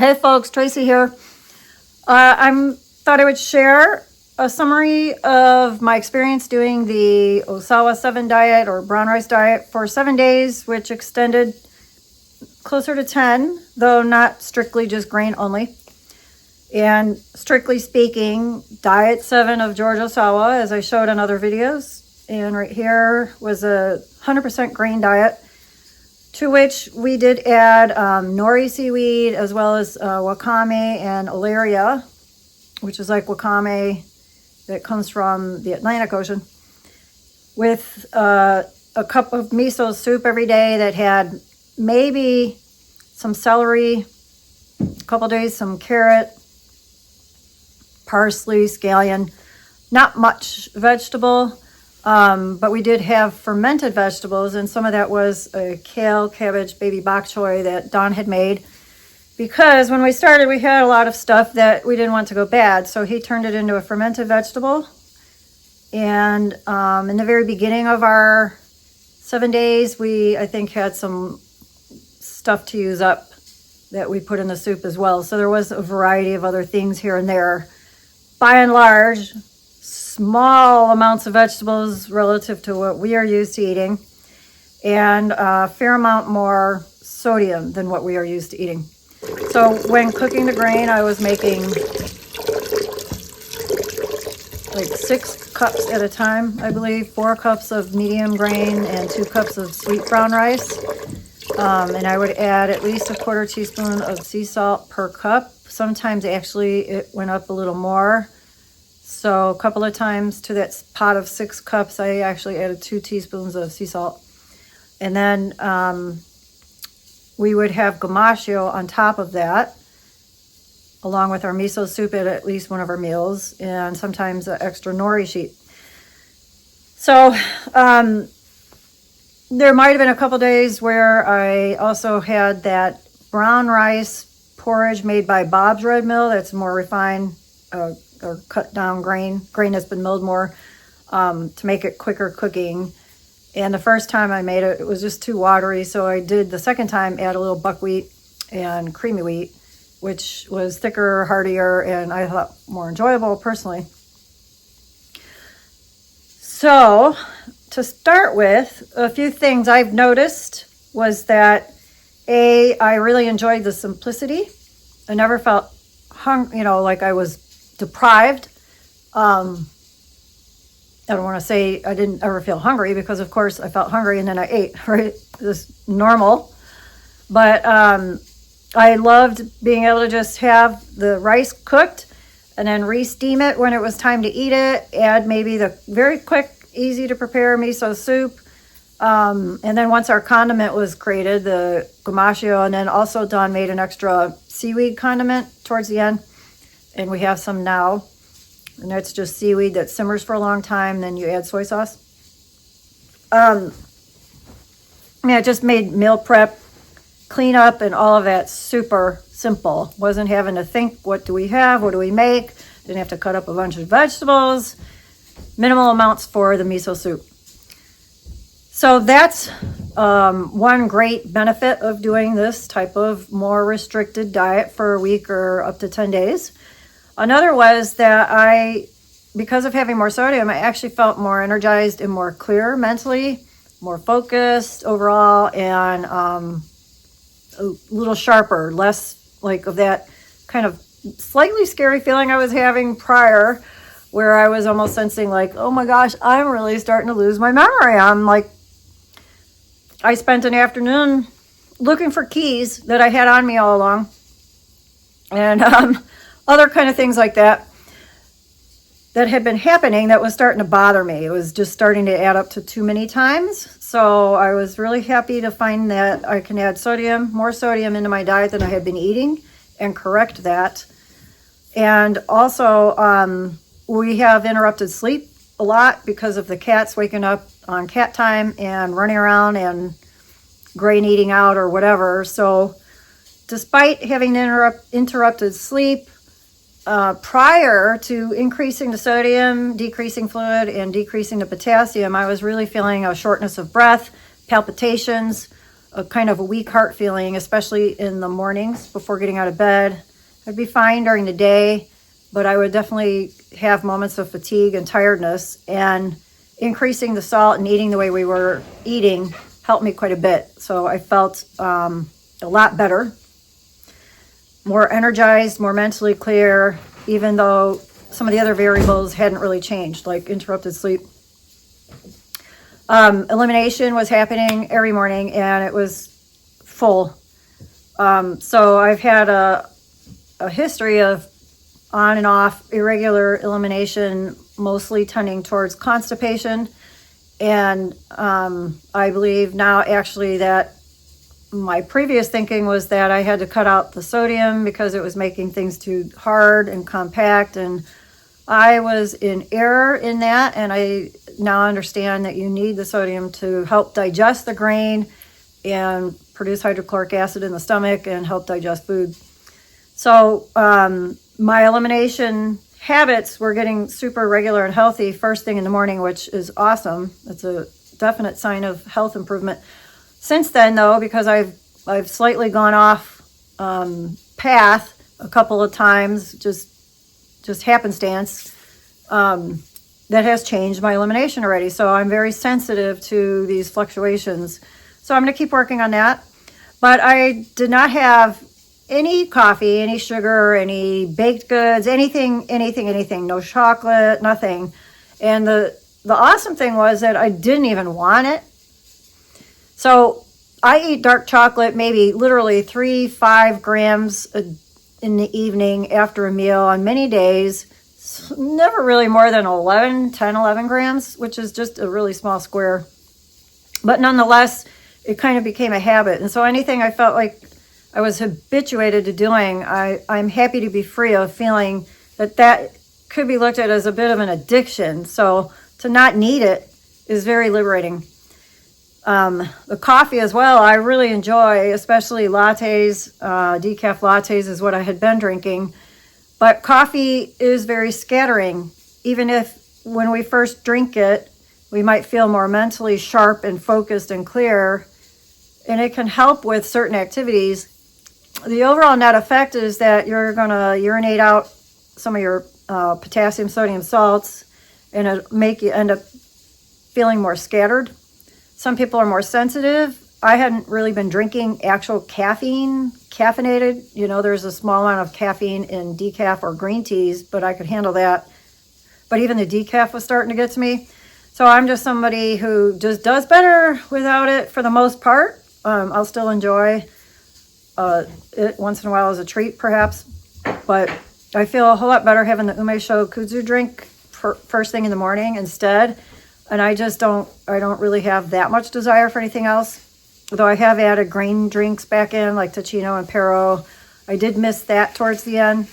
Hey folks, Tracy here. I thought I would share a summary of my experience doing the Ohsawa 7 diet or brown rice diet for 7 days, which extended closer to 10, though not strictly just grain only. And strictly speaking, diet 7 of George Ohsawa, as I showed on other videos. And right here was a 100% grain diet, to which we did add nori seaweed, as well as wakame and alaria, which is like wakame that comes from the Atlantic Ocean, with a cup of miso soup every day that had maybe some celery, a couple days some carrot, parsley, scallion, not much vegetable. But we did have fermented vegetables, and some of that was a kale, cabbage, baby bok choy that Don had made, because when we started, we had a lot of stuff that we didn't want to go bad, so he turned it into a fermented vegetable. And in the very beginning of our 7 days, we, I think, had some stuff to use up that we put in the soup as well. So there was a variety of other things here and there. By and large, small amounts of vegetables relative to what we are used to eating, and a fair amount more sodium than what we are used to eating. So when cooking the grain, I was making like 6 cups at a time, I believe. 4 cups of medium grain and 2 cups of sweet brown rice. And I would add at least a 1/4 teaspoon of sea salt per cup. Sometimes actually it went up a little more. So a couple of times to that pot of 6 cups, I actually added 2 teaspoons of sea salt. And then we would have gamasho on top of that, along with our miso soup at least one of our meals, and sometimes an extra nori sheet. So there might have been a couple days where I also had that brown rice porridge made by Bob's Red Mill. That's more refined or cut down grain that's been milled more, to make it quicker cooking. And the first time I made it, it was just too watery, so I did the second time add a little buckwheat and creamy wheat, which was thicker, heartier, and I thought more enjoyable personally. So to start with, a few things I've noticed was that I really enjoyed the simplicity. I never felt like I was deprived. I don't want to say I didn't ever feel hungry, because of course I felt hungry and then I ate, right? Just normal. But I loved being able to just have the rice cooked and then re-steam it when it was time to eat it. Add maybe the very quick, easy to prepare miso soup. And then once our condiment was created, the gamasho, and then also Don made an extra seaweed condiment towards the end. And we have some now, and that's just seaweed that simmers for a long time. Then you add soy sauce. It just made meal prep, clean up, and all of that super simple. Wasn't having to think, what do we have? What do we make? Didn't have to cut up a bunch of vegetables. Minimal amounts for the miso soup. So that's one great benefit of doing this type of more restricted diet for a week or up to 10 days. Another was that because of having more sodium, I actually felt more energized and more clear mentally, more focused overall, and a little sharper, less like of that kind of slightly scary feeling I was having prior, where I was almost sensing like, oh my gosh, I'm really starting to lose my memory. I spent an afternoon looking for keys that I had on me all along, and other kind of things like that had been happening that was starting to bother me. It was just starting to add up to too many times. So I was really happy to find that I can add more sodium into my diet than I had been eating, and correct that. And also, we have interrupted sleep a lot because of the cats waking up on cat time and running around and grain eating out or whatever. So despite having interrupted sleep, prior to increasing the sodium, decreasing fluid, and decreasing the potassium, I was really feeling a shortness of breath, palpitations, a kind of a weak heart feeling, especially in the mornings before getting out of bed. I'd be fine during the day, but I would definitely have moments of fatigue and tiredness, and increasing the salt and eating the way we were eating helped me quite a bit. So I felt a lot better, more energized, more mentally clear, even though some of the other variables hadn't really changed, like interrupted sleep. Elimination was happening every morning, and it was full. So I've had a history of on and off irregular elimination, mostly tending towards constipation. And I believe now actually that my previous thinking was that I had to cut out the sodium because it was making things too hard and compact, and I was in error in that, and I now understand that you need the sodium to help digest the grain and produce hydrochloric acid in the stomach and help digest food. So my elimination habits were getting super regular and healthy first thing in the morning, which is awesome. It's a definite sign of health improvement. Since then, though, because I've slightly gone off path a couple of times, just happenstance, that has changed my elimination already. So I'm very sensitive to these fluctuations. So I'm going to keep working on that. But I did not have any coffee, any sugar, any baked goods, anything, no chocolate, nothing. And the awesome thing was that I didn't even want it. So I eat dark chocolate, maybe literally 3-5 grams in the evening after a meal on many days. Never really more than 11 grams, which is just a really small square. But nonetheless, it kind of became a habit. And so anything I felt like I was habituated to doing, I'm happy to be free of feeling that could be looked at as a bit of an addiction. So to not need it is very liberating. The coffee as well, I really enjoy, especially lattes. Decaf lattes is what I had been drinking. But coffee is very scattering. Even if when we first drink it, we might feel more mentally sharp and focused and clear, and it can help with certain activities. The overall net effect is that you're going to urinate out some of your potassium, sodium, salts, and it make you end up feeling more scattered. Some people are more sensitive. I hadn't really been drinking actual caffeinated. You know, there's a small amount of caffeine in decaf or green teas, but I could handle that. But even the decaf was starting to get to me. So I'm just somebody who just does better without it for the most part. I'll still enjoy it once in a while as a treat, perhaps. But I feel a whole lot better having the umesho kudzu drink first thing in the morning instead. And I don't really have that much desire for anything else. Though I have added grain drinks back in, like Ticino and Pero. I did miss that towards the end.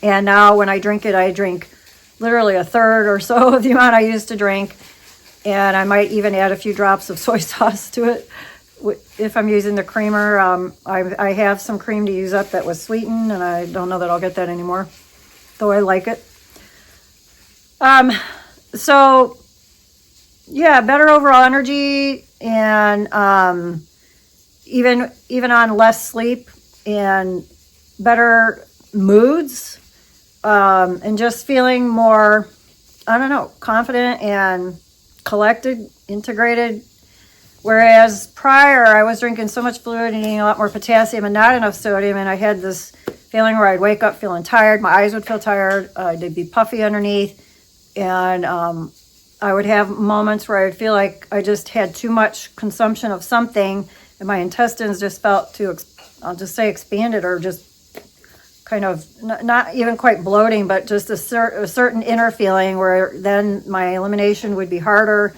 And now when I drink it, I drink literally a third or so of the amount I used to drink. And I might even add a few drops of soy sauce to it if I'm using the creamer. I have some cream to use up that was sweetened, and I don't know that I'll get that anymore, though I like it. So yeah, better overall energy, and even on less sleep, and better moods, and just feeling more, confident and collected, integrated. Whereas prior, I was drinking so much fluid and eating a lot more potassium and not enough sodium, and I had this feeling where I'd wake up feeling tired, my eyes would feel tired, they'd be puffy underneath, and I would have moments where I'd feel like I just had too much consumption of something, and my intestines just felt too, I'll just say expanded, or just kind of not even quite bloating, but just a certain inner feeling where then my elimination would be harder,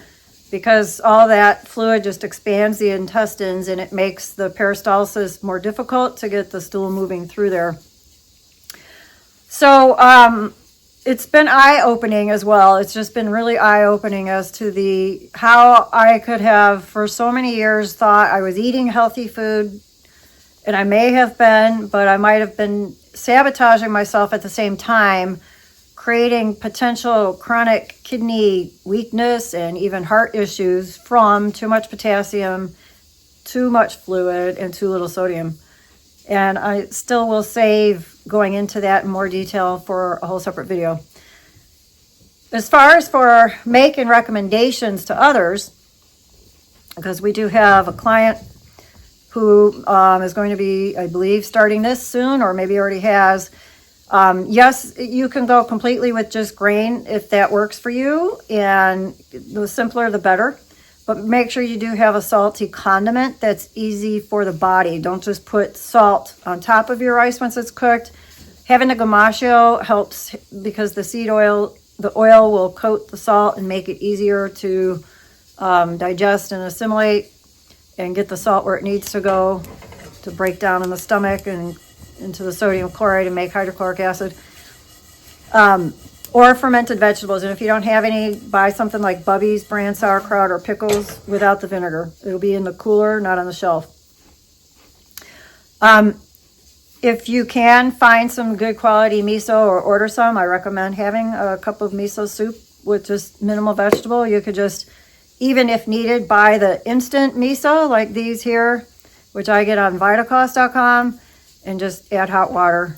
because all that fluid just expands the intestines and it makes the peristalsis more difficult to get the stool moving through there. So it's been eye-opening as well. It's just been really eye-opening as to how I could have for so many years thought I was eating healthy food, and I may have been, but I might have been sabotaging myself at the same time, creating potential chronic kidney weakness and even heart issues from too much potassium too much fluid and too little sodium. And I still will save going into that in more detail for a whole separate video. As far as for making recommendations to others, because we do have a client who is going to be, I believe, starting this soon, or maybe already has. Yes, you can go completely with just grain if that works for you, and the simpler the better. But make sure you do have a salty condiment that's easy for the body. Don't just put salt on top of your rice once it's cooked. Having the gamasho helps because the oil will coat the salt and make it easier to digest and assimilate and get the salt where it needs to go to break down in the stomach and into the sodium chloride and make hydrochloric acid. Or fermented vegetables. And if you don't have any, buy something like Bubby's brand sauerkraut or pickles without the vinegar. It'll be in the cooler, not on the shelf. If you can find some good quality miso or order some, I recommend having a cup of miso soup with just minimal vegetable. You could just, even if needed, buy the instant miso like these here, which I get on vitacost.com, and just add hot water.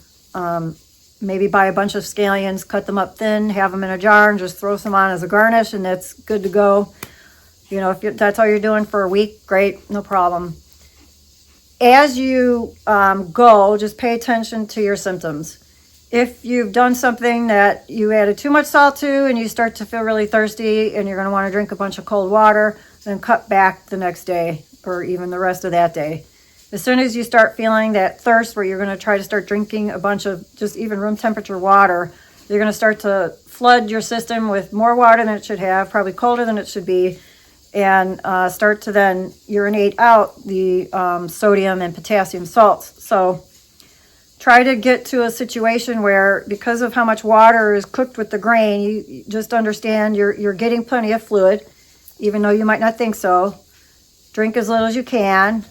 Maybe buy a bunch of scallions, cut them up thin, have them in a jar, and just throw some on as a garnish, and that's good to go. You know, if that's all you're doing for a week, great, no problem. As you go, just pay attention to your symptoms. If you've done something that you added too much salt to and you start to feel really thirsty and you're going to want to drink a bunch of cold water, then cut back the next day or even the rest of that day. As soon as you start feeling that thirst where you're going to try to start drinking a bunch of just even room temperature water, you're going to start to flood your system with more water than it should have, probably colder than it should be, and start to then urinate out the sodium and potassium salts. So try to get to a situation where, because of how much water is cooked with the grain, you just understand you're getting plenty of fluid, even though you might not think so. Drink as little as you can.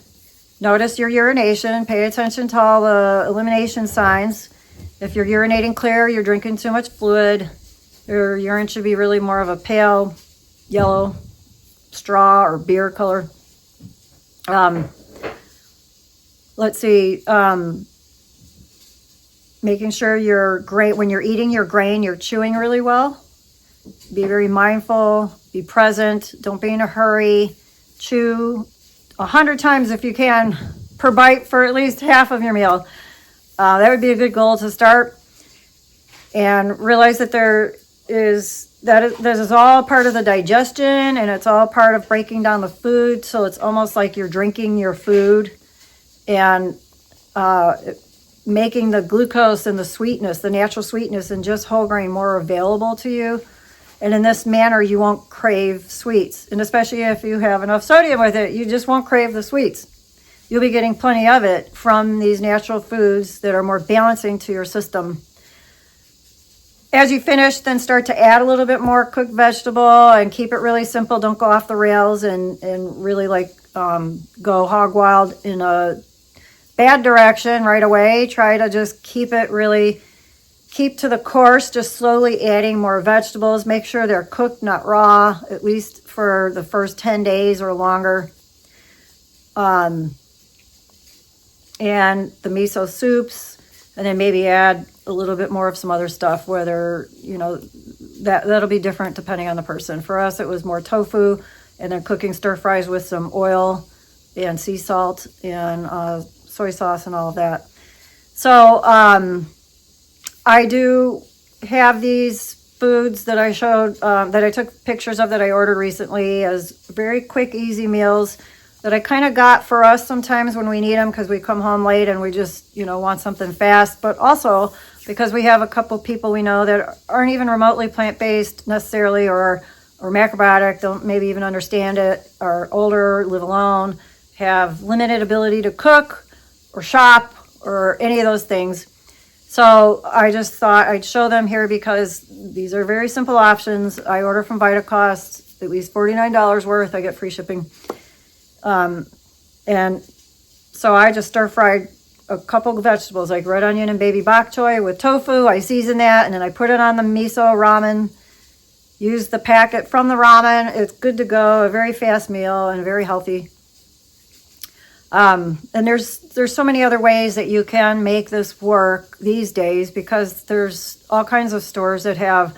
Notice your urination. Pay attention to all the elimination signs. If you're urinating clear, you're drinking too much fluid. Your urine should be really more of a pale yellow, straw or beer color. Let's see. Making sure your grain, when you're eating your grain, you're chewing really well. Be very mindful. Be present. Don't be in a hurry. Chew 100 times if you can per bite for at least half of your meal. That would be a good goal to start. And realize that this is all part of the digestion, and it's all part of breaking down the food. So it's almost like you're drinking your food and making the glucose and the sweetness, the natural sweetness in just whole grain more available to you. And in this manner, you won't crave sweets. And especially if you have enough sodium with it, you just won't crave the sweets. You'll be getting plenty of it from these natural foods that are more balancing to your system. As you finish, then start to add a little bit more cooked vegetable and keep it really simple. Don't go off the rails and really go hog wild in a bad direction right away. Try to just keep to the course, just slowly adding more vegetables. Make sure they're cooked, not raw, at least for the first 10 days or longer. And the miso soups, and then maybe add a little bit more of some other stuff, whether, that'll be different depending on the person. For us, it was more tofu, and then cooking stir fries with some oil and sea salt and soy sauce and all of that. So, I do have these foods that I showed, that I took pictures of, that I ordered recently, as very quick, easy meals that I kind of got for us sometimes when we need them, because we come home late and we just, want something fast. But also because we have a couple people we know that aren't even remotely plant-based necessarily, or macrobiotic, don't maybe even understand it, are older, live alone, have limited ability to cook or shop or any of those things. So I just thought I'd show them here because these are very simple options. I order from Vitacost, at least $49 worth. I get free shipping. And so I just stir fried a couple of vegetables like red onion and baby bok choy with tofu. I season that, and then I put it on the miso ramen. Use the packet from the ramen. It's good to go. A very fast meal and very healthy. And there's so many other ways that you can make this work these days, because there's all kinds of stores that have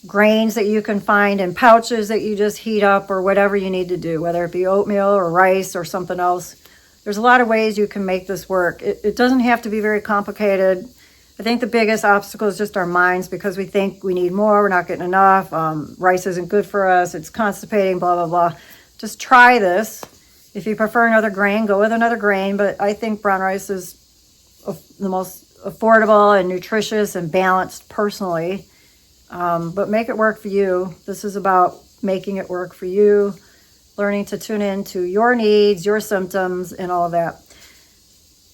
grains that you can find in pouches that you just heat up, or whatever you need to do, whether it be oatmeal or rice or something else. There's a lot of ways you can make this work. It doesn't have to be very complicated. I think the biggest obstacle is just our minds, because we think we need more, we're not getting enough, rice isn't good for us, it's constipating, blah, blah, blah. Just try this. If you prefer another grain, go with another grain, but I think brown rice is the most affordable and nutritious and balanced personally. But make it work for you. This is about making it work for you, learning to tune into your needs, your symptoms, and all of that.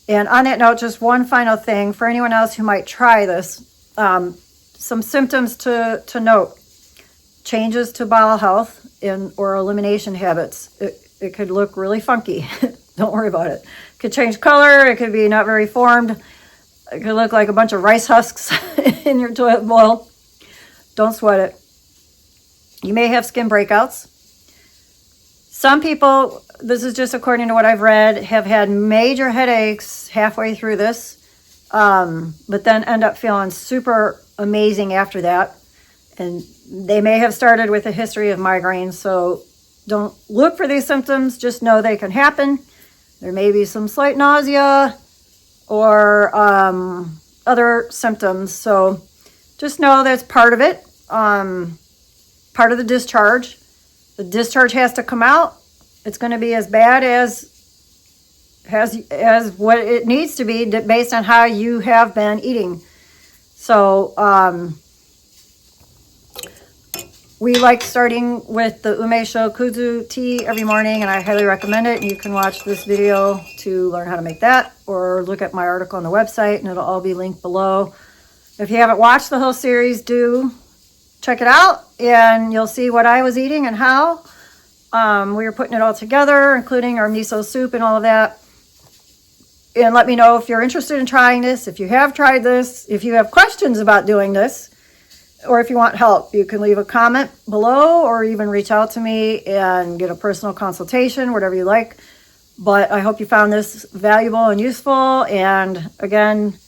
And on that note, just one final thing for anyone else who might try this, some symptoms to note: changes to bowel health or elimination habits. It could look really funky. Don't worry about it. It could change color. It could be not very formed. It could look like a bunch of rice husks in your toilet bowl. Don't sweat it. You may have skin breakouts. Some people, this is just according to what I've read, have had major headaches halfway through this, but then end up feeling super amazing after that. And they may have started with a history of migraines, so don't look for these symptoms. Just know they can happen. There may be some slight nausea or other symptoms. So just know that's part of it, part of the discharge. The discharge has to come out. It's going to be as bad as what it needs to be based on how you have been eating. So we like starting with the Umesho Kuzu tea every morning, and I highly recommend it. You can watch this video to learn how to make that, or look at my article on the website, and it'll all be linked below. If you haven't watched the whole series, do check it out, and you'll see what I was eating and how. We were putting it all together, including our miso soup and all of that. And let me know if you're interested in trying this, if you have tried this, if you have questions about doing this, or if you want help. You can leave a comment below, or even reach out to me and get a personal consultation, whatever you like. But I hope you found this valuable and useful. And again,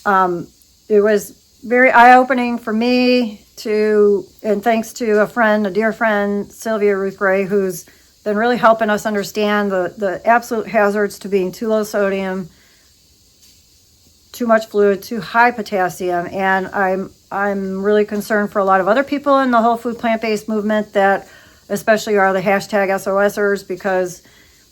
it was very eye-opening for me and thanks to a dear friend, Sylvia Ruth Gray, who's been really helping us understand the absolute hazards to being too low sodium, too much fluid, too high potassium. And I'm really concerned for a lot of other people in the whole food plant-based movement that especially are the hashtag SOSers, because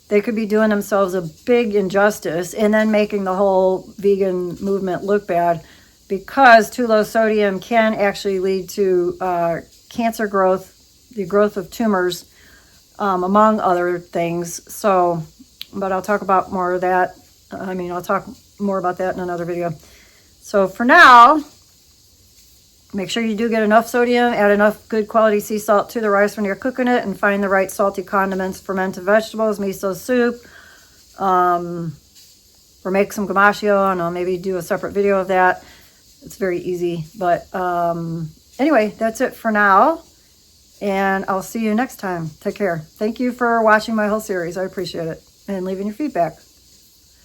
they could be doing themselves a big injustice and then making the whole vegan movement look bad, because too low sodium can actually lead to cancer growth, the growth of tumors, among other things. So, but I'll talk about more of that. I'll talk more about that in another video. So for now, make sure you do get enough sodium, add enough good quality sea salt to the rice when you're cooking it, and find the right salty condiments, fermented vegetables, miso soup, or make some gamashio, and I'll maybe do a separate video of that. It's very easy. But anyway, that's it for now, and I'll see you next time. Take care. Thank you for watching my whole series. I appreciate it, and leaving your feedback.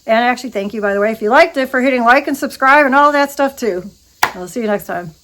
And actually, thank you, by the way, if you liked it, for hitting like and subscribe and all that stuff too. I'll see you next time.